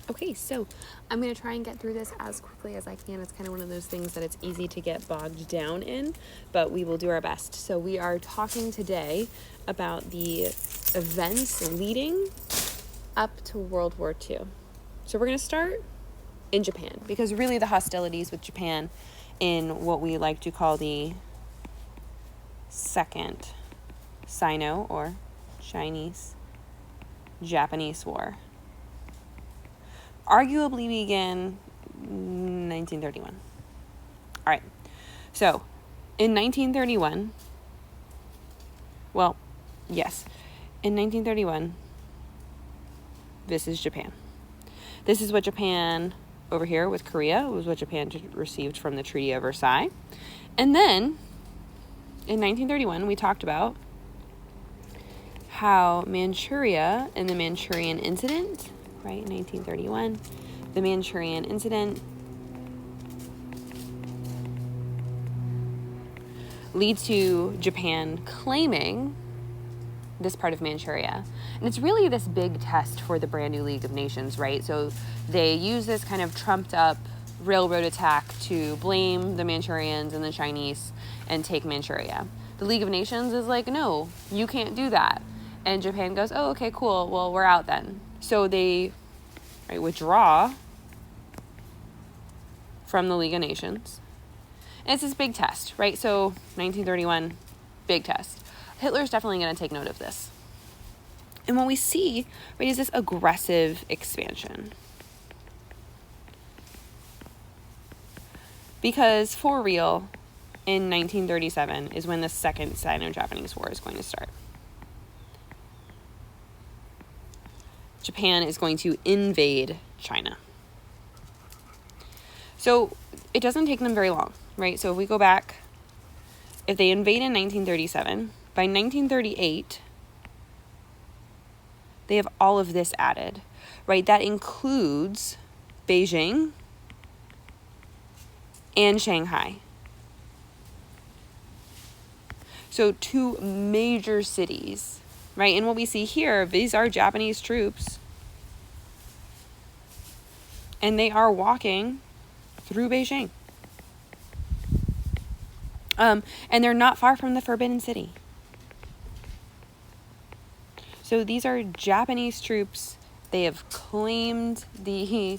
Okay, so I'm going to try and get through this as quickly as I can. It's kind of one of those things that it's easy to get bogged down in, but we will do our best. So we are talking today about the events leading up to World War II. So we're going to start in Japan, because really the hostilities with Japan in what we like to call the Second Sino or Chinese-Japanese War arguably began 1931. All right. So, in 1931, well, yes, in 1931, this is Japan. This is what Japan, over here with Korea, was what Japan received from the Treaty of Versailles. And then, in 1931, we talked about how Manchuria and the Manchurian Incident, right, 1931, the Manchurian Incident leads to Japan claiming this part of Manchuria. And it's really this big test for the brand new League of Nations, right? So they use this kind of trumped up railroad attack to blame the Manchurians and the Chinese and take Manchuria. The League of Nations is like, no, you can't do that. And Japan goes, oh, okay, cool, well, we're out then. So they withdraw from the League of Nations. And it's this big test, right? So 1931, big test. Hitler's definitely going to take note of this. And what we see, right, is this aggressive expansion. Because for real, in 1937 is when the Second Sino-Japanese War is going to start. Japan is going to invade China. So it doesn't take them very long, right? So if we go back, if they invade in 1937, by 1938, they have all of this added, right? That includes Beijing and Shanghai. So two major cities, right? And what we see here, these are Japanese troops. And they are walking through Beijing. And they're not far from the Forbidden City. So these are Japanese troops. They have claimed the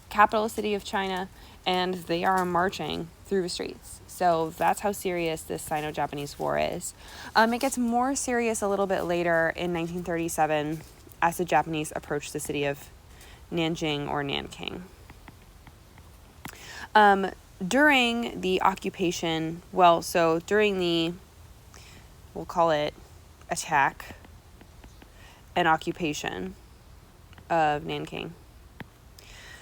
capital city of China, and they are marching through the streets. So that's how serious this Sino-Japanese War is. It gets more serious a little bit later in 1937 as the Japanese approach the city of Nanjing or Nanking. During the occupation, during the, we'll call it attack and occupation of Nanking,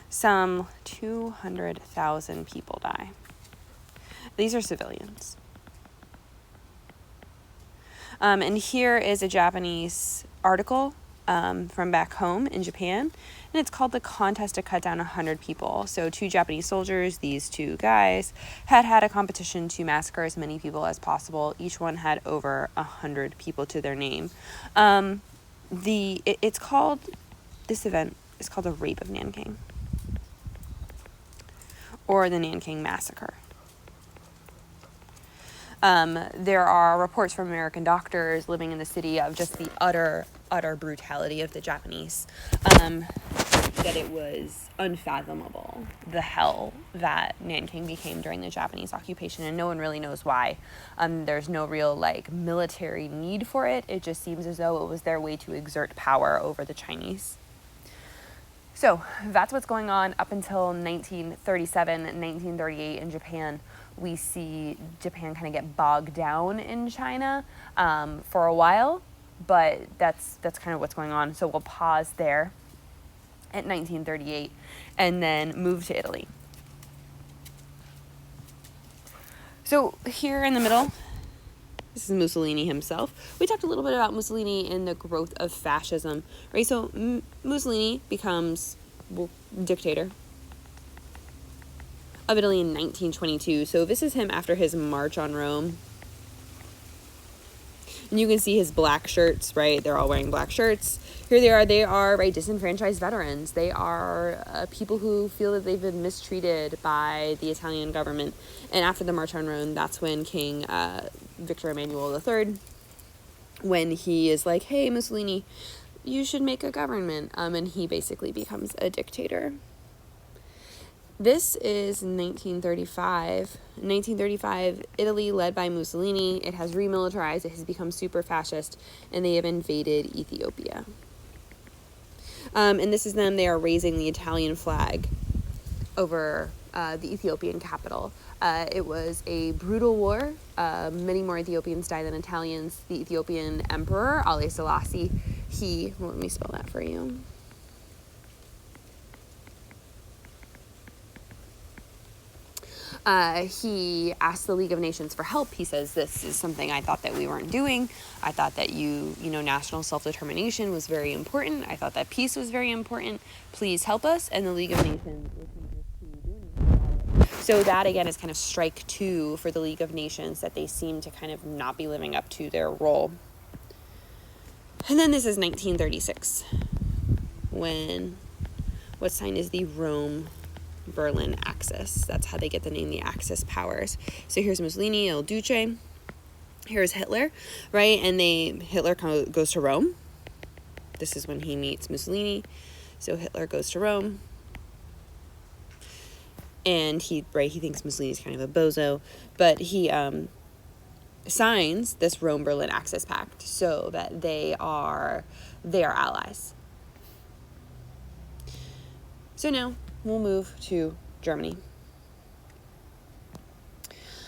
some 200,000 people die. These are civilians. And here is a Japanese article from back home in Japan, and it's called The Contest to Cut Down 100 People. So two Japanese soldiers, these two guys, had a competition to massacre as many people as possible. Each one had over 100 people to their name. This event is called the Rape of Nanking, or the Nanking Massacre. There are reports from American doctors living in the city of just the utter brutality of the Japanese, that it was unfathomable, the hell that Nanking became during the Japanese occupation, and no one really knows why. There's no real, military need for it. It just seems as though it was their way to exert power over the Chinese. So that's what's going on up until 1937, 1938 in Japan. We see Japan kind of get bogged down in China for a while, but that's kind of what's going on. So we'll pause there at 1938 and then move to Italy. So here in the middle, this is Mussolini himself. We talked a little bit about Mussolini and the growth of fascism, right? So Mussolini becomes dictator of Italy in 1922. So this is him after his march on Rome. And you can see his black shirts, right? They're all wearing black shirts. Here they are, right, disenfranchised veterans. They are people who feel that they've been mistreated by the Italian government. And after the March on Rome, that's when King Victor Emmanuel III, when he is like, hey, Mussolini, you should make a government. And he basically becomes a dictator. This is 1935. 1935, Italy, led by Mussolini. It has remilitarized. It has become super fascist, and they have invaded Ethiopia. And this is them. They are raising the Italian flag over the Ethiopian capital. It was a brutal war. Many more Ethiopians died than Italians. The Ethiopian emperor, Haile Selassie, let me spell that for you. He asked the League of Nations for help. He says, this is something I thought that we weren't doing. I thought that national self-determination was very important. I thought that peace was very important. Please help us. And the League of Nations refuses to do anything about it. So that, again, is kind of strike two for the League of Nations, that they seem to kind of not be living up to their role. And then this is 1936, when what's signed is the Rome-Berlin Axis. That's how they get the name, the Axis powers. So here's Mussolini, Il Duce. Here's Hitler, right? And Hitler goes to Rome. This is when he meets Mussolini. So Hitler goes to Rome. And he thinks Mussolini's kind of a bozo. But he signs this Rome-Berlin Axis Pact so that they are allies. So now we'll move to Germany.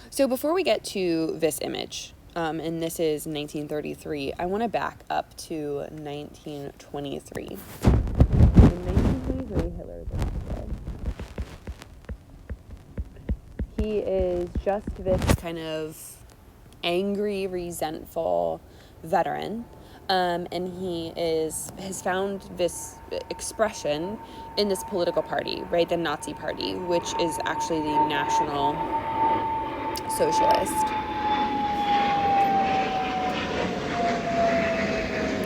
So before we get to this image, and this is 1933, I want to back up to 1923. In 1923, Hitler is elected. He is just this kind of angry, resentful veteran. And he has found this expression in this political party, right? The Nazi Party, which is actually the National Socialist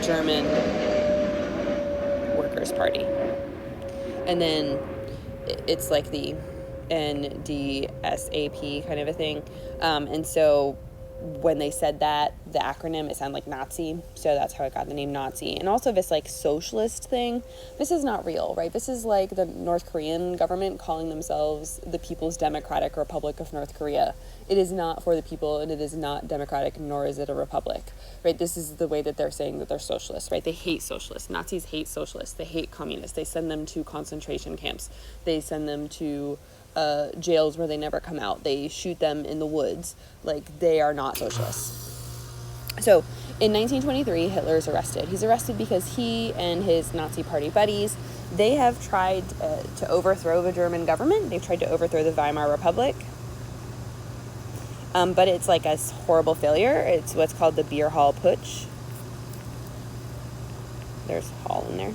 German Workers' Party. And then it's like the NDSAP kind of a thing. And so when they said that, the acronym, it sounded like Nazi, so that's how it got the name Nazi. And also this like socialist thing, this is not real, right? This is like the North Korean government calling themselves the People's Democratic Republic of North Korea. It is not for the people, and it is not democratic, nor is it a republic, right? This is the way that they're saying that they're socialists, right? They hate socialists. Nazis hate socialists. They hate communists. They send them to concentration camps. They send them to jails where they never come out. They shoot them in the woods. Like, they are not socialists. So in 1923, Hitler is arrested. He's arrested because he and his Nazi party buddies, they have tried to overthrow the German government. They've tried to overthrow the Weimar Republic. But it's like a horrible failure. It's what's called the Beer Hall Putsch. There's Hall in there.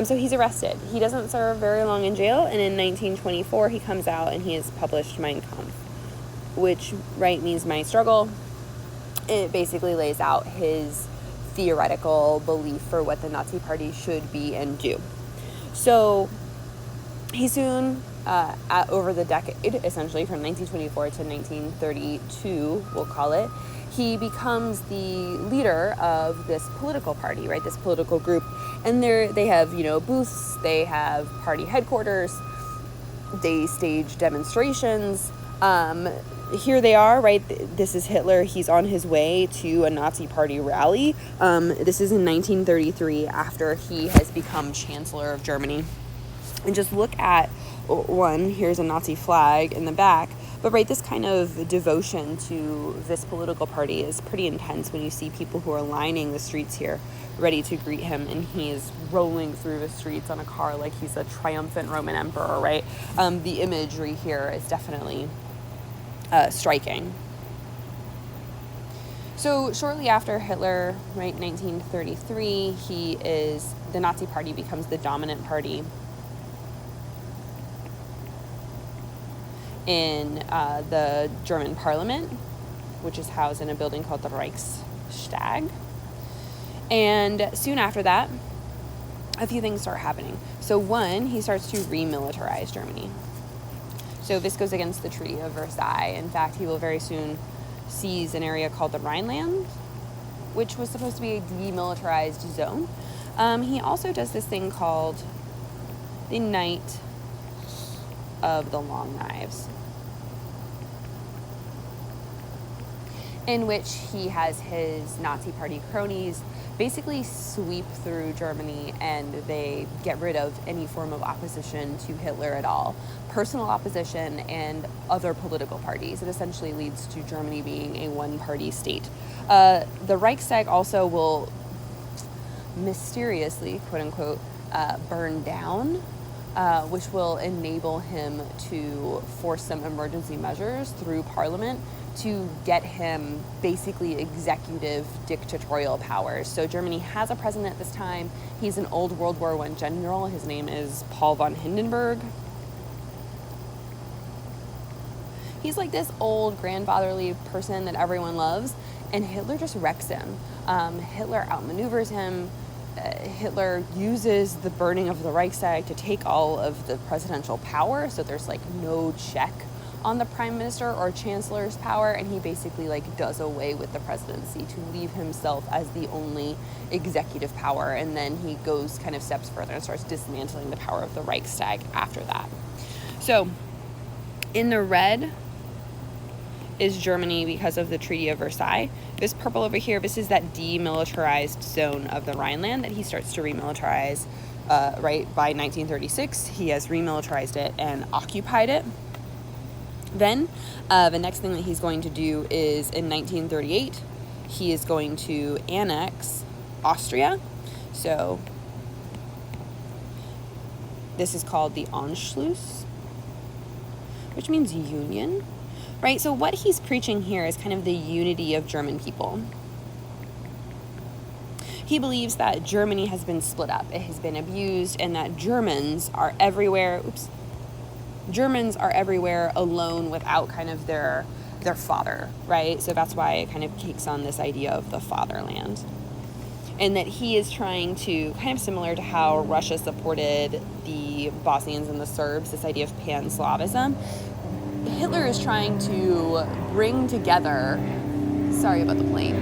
So he's arrested. He doesn't serve very long in jail, and in 1924 he comes out and he has published Mein Kampf, which, right, means my struggle. It basically lays out his theoretical belief for what the Nazi Party should be and do. So he soon, over the decade, essentially from 1924 to 1932, we'll call it, he becomes the leader of this political party, right? This political group. And they have, booths, they have party headquarters, they stage demonstrations. Here they are, right? This is Hitler. He's on his way to a Nazi party rally. This is in 1933, after he has become Chancellor of Germany. And just look at one, here's a Nazi flag in the back. But right, this kind of devotion to this political party is pretty intense when you see people who are lining the streets here ready to greet him, and he is rolling through the streets on a car like he's a triumphant Roman emperor, right? The imagery here is definitely striking. So shortly after Hitler, right, 1933, the Nazi Party becomes the dominant party in the German parliament, which is housed in a building called the Reichstag. Reichstag. And soon after that, a few things start happening. So one, he starts to remilitarize Germany. So this goes against the Treaty of Versailles. In fact, he will very soon seize an area called the Rhineland, which was supposed to be a demilitarized zone. He also does this thing called the Night of the Long Knives, in which he has his Nazi Party cronies basically sweep through Germany, and they get rid of any form of opposition to Hitler at all. Personal opposition and other political parties. It essentially leads to Germany being a one-party state. The Reichstag also will mysteriously, quote-unquote, burn down, which will enable him to force some emergency measures through Parliament to get him basically executive dictatorial powers. So Germany has a president at this time. He's an old World War I general. His name is Paul von Hindenburg. He's like this old grandfatherly person that everyone loves, and Hitler just wrecks him. Hitler outmaneuvers him. Hitler uses the burning of the Reichstag to take all of the presidential power, so there's like no check on the prime minister or chancellor's power, and he basically like does away with the presidency to leave himself as the only executive power, and then he goes kind of steps further and starts dismantling the power of the Reichstag after that. So in the red is Germany because of the Treaty of Versailles. This purple over here, this is that demilitarized zone of the Rhineland that he starts to remilitarize right by 1936. He has remilitarized it and occupied it. Then the next thing that he's going to do is in 1938, he is going to annex Austria. So this is called the Anschluss, which means union. Right, so what he's preaching here is kind of the unity of German people. He believes that Germany has been split up, it has been abused, and that Germans are everywhere. Germans are everywhere alone without kind of their father, right? So that's why it kind of takes on this idea of the fatherland. And that he is trying to, kind of similar to how Russia supported the Bosnians and the Serbs, this idea of pan-Slavism, Hitler is trying to bring together, sorry about the plane,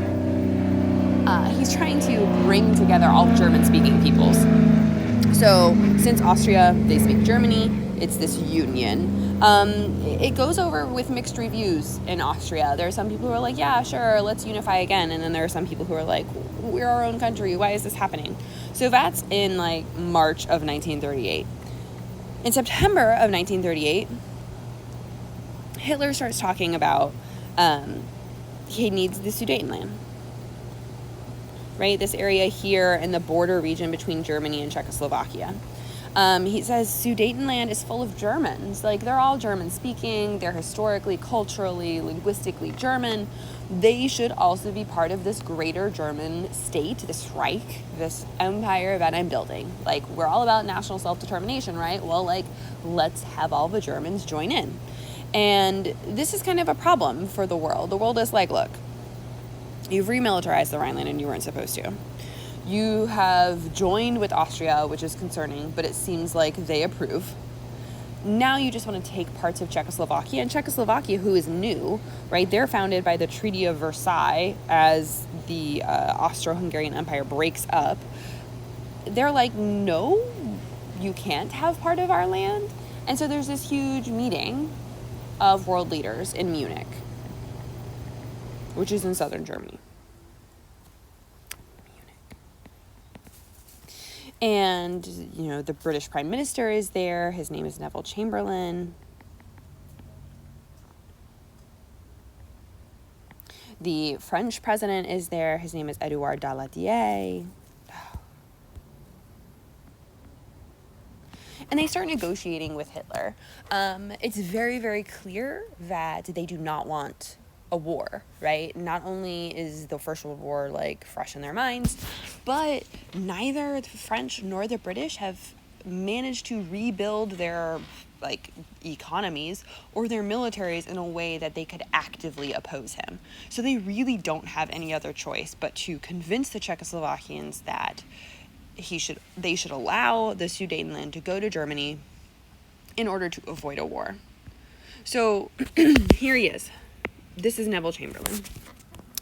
he's trying to bring together all German-speaking peoples. So since Austria, they speak Germany, it's this union. It goes over with mixed reviews in Austria. There are some people who are like, yeah, sure, let's unify again. And then there are some people who are like, we're our own country, why is this happening? So that's in like March of 1938. In September of 1938, Hitler starts talking about he needs the Sudetenland, right? This area here in the border region between Germany and Czechoslovakia. He says Sudetenland is full of Germans. Like, they're all German speaking. They're historically, culturally, linguistically German. They should also be part of this greater German state, this Reich, this empire that I'm building. Like, we're all about national self-determination, right? Well, like, let's have all the Germans join in. And this is kind of a problem for the world. The world is like, look, you've remilitarized the Rhineland and you weren't supposed to. You have joined with Austria, which is concerning, but it seems like they approve. Now you just want to take parts of Czechoslovakia. And Czechoslovakia, who is new, right? They're founded by the Treaty of Versailles as the Austro-Hungarian Empire breaks up. They're like, no, you can't have part of our land. And so there's this huge meeting of world leaders in Munich, which is in southern Germany. And, you know, the British Prime Minister is there. His name is Neville Chamberlain. The French president is there. His name is Edouard Daladier. And they start negotiating with Hitler. It's very, very clear that they do not want a war, right? Not only is the First World War like fresh in their minds, but neither the French nor the British have managed to rebuild their like economies or their militaries in a way that they could actively oppose him. So they really don't have any other choice but to convince the Czechoslovakians that they should allow the Sudetenland to go to Germany in order to avoid a war. So here he is. This is Neville Chamberlain.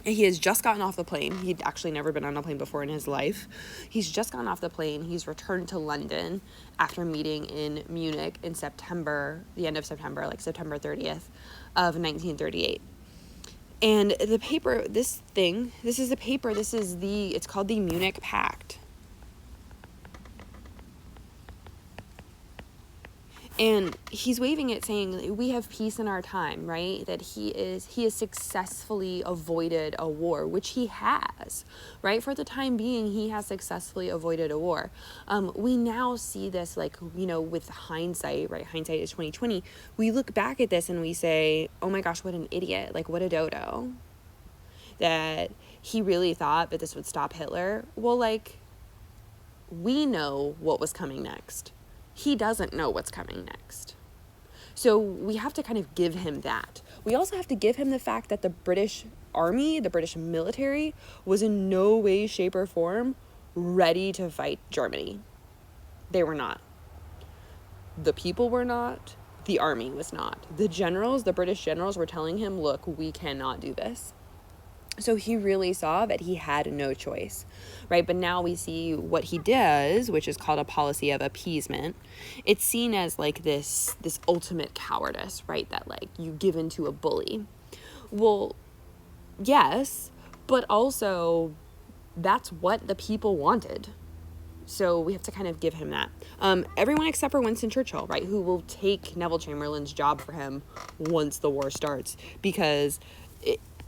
He has just gotten off the plane. He'd actually never been on a plane before in his life. He's just gotten off the plane. He's returned to London after meeting in Munich in September, the end of September, like September 30th of 1938. And the paper, it's called the Munich Pact. And he's waving it saying, we have peace in our time, right? That he has successfully avoided a war, which he has, right? For the time being, he has successfully avoided a war. We now see this, like, you know, with hindsight, right? Hindsight is 2020. We look back at this and we say, oh my gosh, what an idiot. Like, what a dodo. That he really thought that this would stop Hitler. Well, like, we know what was coming next. He doesn't know what's coming next. So we have to kind of give him that. We also have to give him the fact that the British Army, the British military, was in no way, shape, or form ready to fight Germany. They were not. The people were not. The army was not. The British generals were telling him, look, we cannot do this. So he really saw that he had no choice, right? But now we see what he does, which is called a policy of appeasement. It's seen as like this ultimate cowardice, right? That like you give in to a bully. Well, yes, but also that's what the people wanted. So we have to kind of give him that. Everyone except for Winston Churchill, right? Who will take Neville Chamberlain's job for him once the war starts, because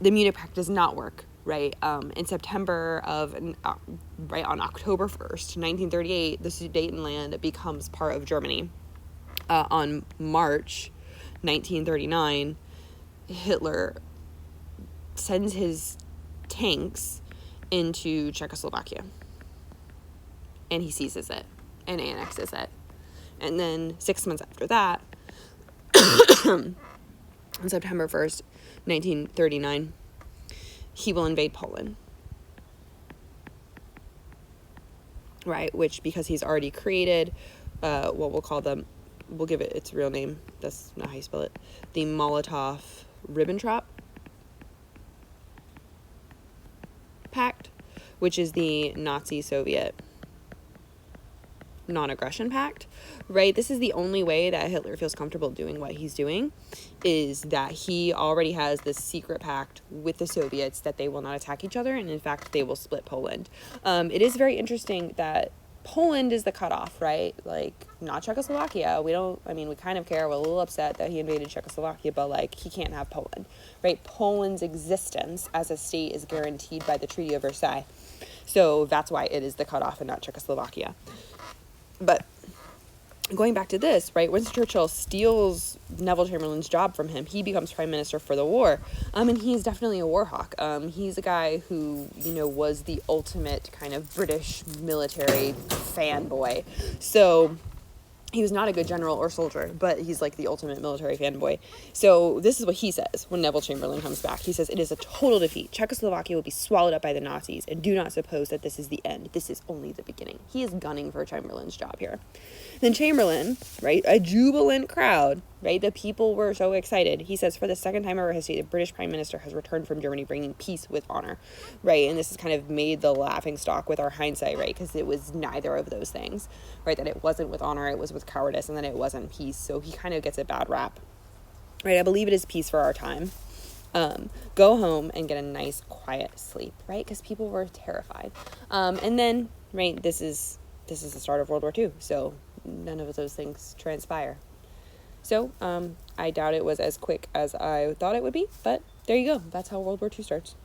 the Munich Pact does not work, right? In September on October 1st, 1938, the Sudetenland becomes part of Germany. On March 1939, Hitler sends his tanks into Czechoslovakia. And he seizes it and annexes it. And then 6 months after that, on September 1st, 1939, he will invade Poland. Right, which, because he's already created what we'll give it its real name, that's not how you spell it, the Molotov-Ribbentrop Pact, which is the Nazi-Soviet non-aggression pact, right? This is the only way that Hitler feels comfortable doing what he's doing, is that he already has this secret pact with the Soviets that they will not attack each other, and in fact they will split Poland. It is very interesting that Poland is the cutoff, right? Like, not Czechoslovakia. We kind of care. We're a little upset that he invaded Czechoslovakia, but like, he can't have Poland, right? Poland's existence as a state is guaranteed by the Treaty of Versailles. So that's why it is the cutoff and not Czechoslovakia. But going back to this, right, Winston Churchill steals Neville Chamberlain's job from him. He becomes prime minister for the war. And he's definitely a war hawk. He's a guy who, was the ultimate kind of British military fanboy. So he was not a good general or soldier, but he's like the ultimate military fanboy. So this is what he says when Neville Chamberlain comes back. He says, "It is a total defeat. Czechoslovakia will be swallowed up by the Nazis, and do not suppose that this is the end. This is only the beginning." He is gunning for Chamberlain's job here. Then Chamberlain, right, a jubilant crowd, right, the people were so excited. He says, "For the second time ever history, the British Prime Minister has returned from Germany bringing peace with honor," right? And this has kind of made the laughing stock with our hindsight, right? Because it was neither of those things, right? That it wasn't with honor, it was with cowardice, and then it wasn't peace. So he kind of gets a bad rap, right? I believe it is peace for our time. Go home and get a nice quiet sleep, right? Because people were terrified. And then, right, this is the start of World War II. So none of those things transpire. So I doubt it was as quick as I thought it would be, but there you go. That's how World War II starts.